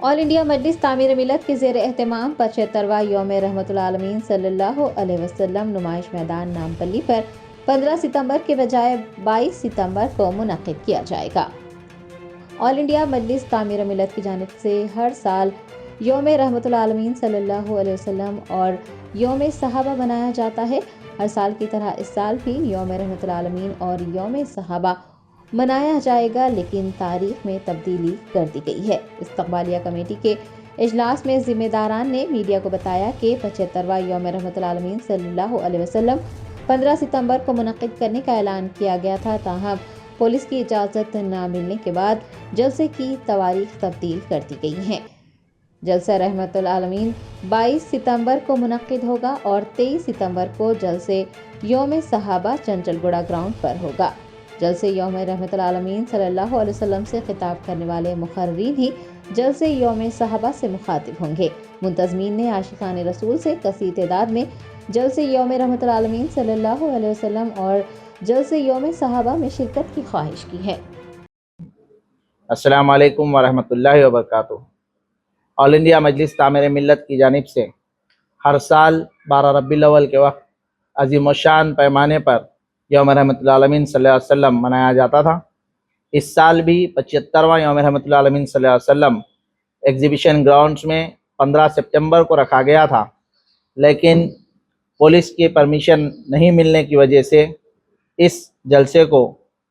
All India मजलिस तामीर मिलत के ज़ेर एहतमाम 75वां यौम रहमतुल आलमीन सल्लल्लाहु अलैहि वसल्लम नुमाइश मैदान नामपल्ली पर 15 सितंबर के बजाय 22 सितंबर को मुनक़िद किया जाएगा। ऑल इंडिया मजलिस तामीर मिलत की जानिब से हर साल यौम रहमतुल आलमीन सल्लल्लाहु अलैहि वसल्लम और यौम सहाबा मनाया जाता है। हर साल की तरह इस साल भी यौम रहमतुल आलमीन और यौम सहाबा मनाया जाएगा, लेकिन तारीख में तब्दीली कर दी गई है। इस्तक़बालिया कमेटी के इजलास में ज़िम्मेदारान ने मीडिया को बताया कि 75वां यौम रहमतुल आलमीन सल्लल्लाहु अलैहि वसल्लम 15 सितंबर को मुनक़िद करने का ऐलान किया गया था, ताहम पुलिस की इजाज़त न मिलने के बाद जलसे की तवारीख तब्दील कर दी गई हैं। जलसा रहमतुल आलमीन 22 सितंबर को मुनक़िद होगा और 23 सितंबर को जलसे यौम सहाबा चंचलगुड़ा ग्राउंड पर होगा। जलसे यौम रहमतुल आलमीन सल्लल्लाहु अलैहि वसल्लम से खिताब करने वाले मुक़र्रिरीन ही जलसे यौम सहाबा से मुखातिब होंगे। मुंतज़मीन ने आशिक़ान रसूल से कसीर तादाद में जलसे यौम रहमतुल आलमीन सल्लल्लाहु अलैहि वसल्लम और जलसे यौम सहाबा में शिरकत की ख्वाहिश की है। अस्सलामु अलैकुम वरहमतुल्लाहि वबरकातुहू। ऑल इंडिया मजलिस तामीर मिल्लत की जानिब से हर साल 12 रबीउल अव्वल के वक्त अज़ीमुश्शान पैमाने पर यौम रहमतुल आलमीन सल्लल्लाहु अलैहि वसल्लम मनाया जाता था। इस साल भी 75वां यौम रहमतुल आलमीन सल्लल्लाहु अलैहि वसल्लम एग्जीबिशन ग्राउंड्स में 15 सितंबर को रखा गया था, लेकिन पुलिस की परमिशन नहीं मिलने की वजह से इस जलसे को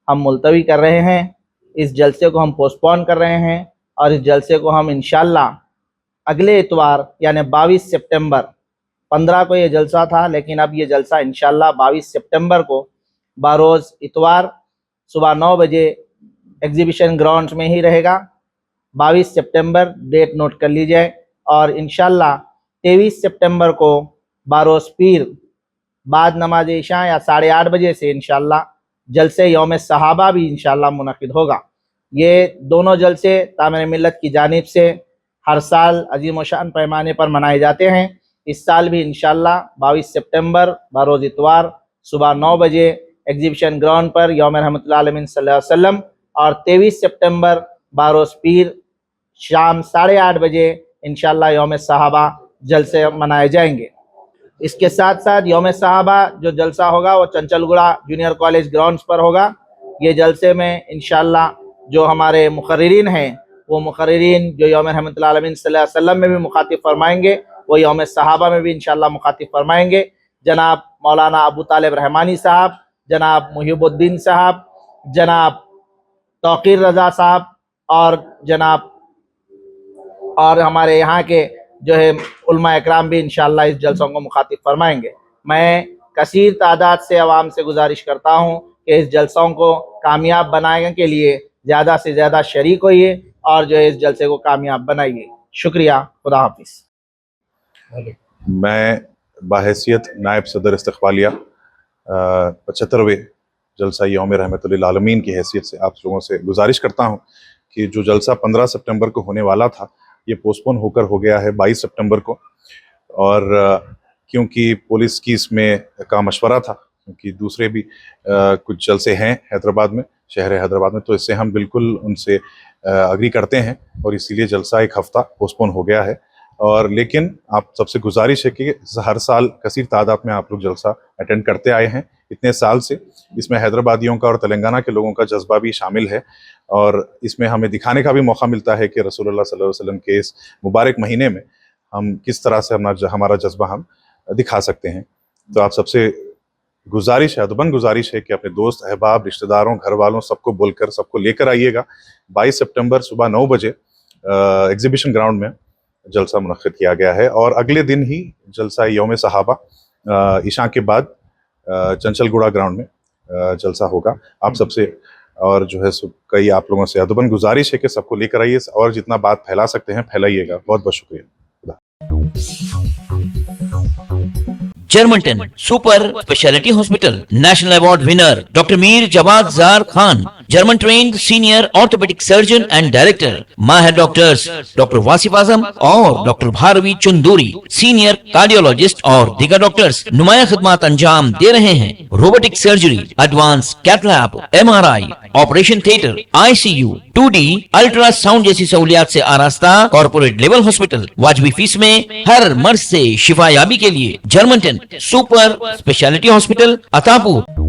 हम मुलतवी कर रहे हैं। इस जलसे को हम पोस्टपोन कर रहे हैं और इस जलसे को हम इंशाअल्लाह अगले इतवार यानी 22 सितंबर 15 को ये जलसा था, लेकिन अब ये जलसा इंशाअल्लाह 22 सितंबर को बारोज़ इतवार सुबह 9 बजे एग्जीबिशन ग्राउंड्स में ही रहेगा। 22 सितंबर डेट नोट कर लीजिए और इंशाअल्लाह 23 सितंबर को बारोज़ पीर बाद नमाज इशा या 8:30 बजे से इंशाअल्लाह जलसे यौम सहाबा भी इंशाअल्लाह मुनक़िद होगा। ये दोनों जलसे तामीर मिल्लत की जानिब से हर साल अज़ीमुश्शान पैमाने पर मनाए जाते हैं। इस साल भी इंशाअल्लाह 22 सितंबर बरोज़ इतवार सुबह 9 बजे एग्जीबिशन ग्राउंड पर यौम रहमतुल आलमीन सल्लल्लाहु अलैहि वसल्लम और 23 सितंबर बरोज़ पीर शाम 8:30 बजे इंशाअल्लाह यौम सहाबा जलसे मनाए जाएंगे। इसके साथ साथ यौम सहाबा जो जलसा होगा वो चंचलगुड़ा जूनियर कॉलेज ग्राउंड्स पर होगा। ये जलसे में इंशाअल्लाह जो हमारे मुक़र्रिरीन हैं वो मुक़र्रिरीन जो यौम रहमतुल आलमीन सल्लल्लाहु अलैहि वसल्लम में भी मुखातिब फरमाएंगे, वो यौम सहाबा में भी इंशाअल्लाह मुखातिब फरमाएंगे। जनाब मौलाना अबू तालिब रहमानी साहब, जनाब मुहिबुद्दीन साहब, जनाब तौक़ीर रज़ा साहब और हमारे यहाँ के जो है उलमा इकराम भी इंशाअल्लाह इस जलसों को मुखातिब फरमाएंगे। मैं कसीर तादाद से आवाम से गुजारिश करता हूँ कि इस जलसों को कामयाब बनाने के लिए ज़्यादा से ज़्यादा शरीक होइए और जो है इस जलसे को कामयाब बनाइए। शुक्रिया, खुदा हाफिज़। मैं बाहैसियत नायब सदर इस्तक़बालिया 75वें जलसा यौम रहमतुल आलमीन की हैसियत से आप लोगों से गुजारिश करता हूँ कि जो जलसा 15 सितंबर को होने वाला था ये पोस्टपोन होकर हो गया है 22 सितंबर को। और क्योंकि पुलिस की इसमें का मशवरा था, क्योंकि दूसरे भी कुछ जलसे हैं हैदराबाद में, शहर हैदराबाद में, तो इससे हम बिल्कुल उनसे अग्री करते हैं और इसीलिए जलसा एक हफ़्ता पोस्टपोन हो गया है। और लेकिन आप सबसे गुजारिश है कि हर साल कसीर तादाद में आप लोग जलसा अटेंड करते आए हैं इतने साल से। इसमें हैदराबादियों का और तेलंगाना के लोगों का जज्बा भी शामिल है और इसमें हमें दिखाने का भी मौका मिलता है कि रसूलुल्लाह सल्लल्लाहु अलैहि वसल्लम के इस मुबारक महीने में हम किस तरह से हमारा जज्बा हम दिखा सकते हैं। तो आप सबसे गुजारिश है, अदबन गुजारिश है कि अपने दोस्त अहबाब रिश्तेदारों घर वालों सबको बोलकर सबको लेकर आइएगा। 22 सितंबर सुबह 9 बजे एग्जीबिशन ग्राउंड में जलसा मुनक़्क़िद किया गया है और अगले दिन ही जलसा यौम सहाबा इशा के बाद चंचलगुड़ा ग्राउंड में जलसा होगा। आप सबसे और जो है कई आप लोगों से अदबन गुजारिश है कि सबको लेकर आइए और जितना बात फैला सकते हैं फैलाइएगा। बहुत बहुत शुक्रिया। Germanten super speciality hospital, national award winner doctor Mir Jawad Zar Khan, German trained senior orthopaedic surgeon and director, माहिर डॉक्टर्स डॉक्टर वासिफ आजम और doctor Bhargavi Chanduri, senior cardiologist और दीगर डॉक्टर्स नुमाया खिदमत अंजाम दे रहे हैं। Robotic surgery, advance cath lab, MRI, operation theatre, ICU, 2D ultrasound जैसी सहूलियात से आरास्ता कॉर्पोरेट लेवल हॉस्पिटल। वाजबी फीस में हर मर्ज से शिफायाबी के लिए German 10 super speciality hospital Attapur.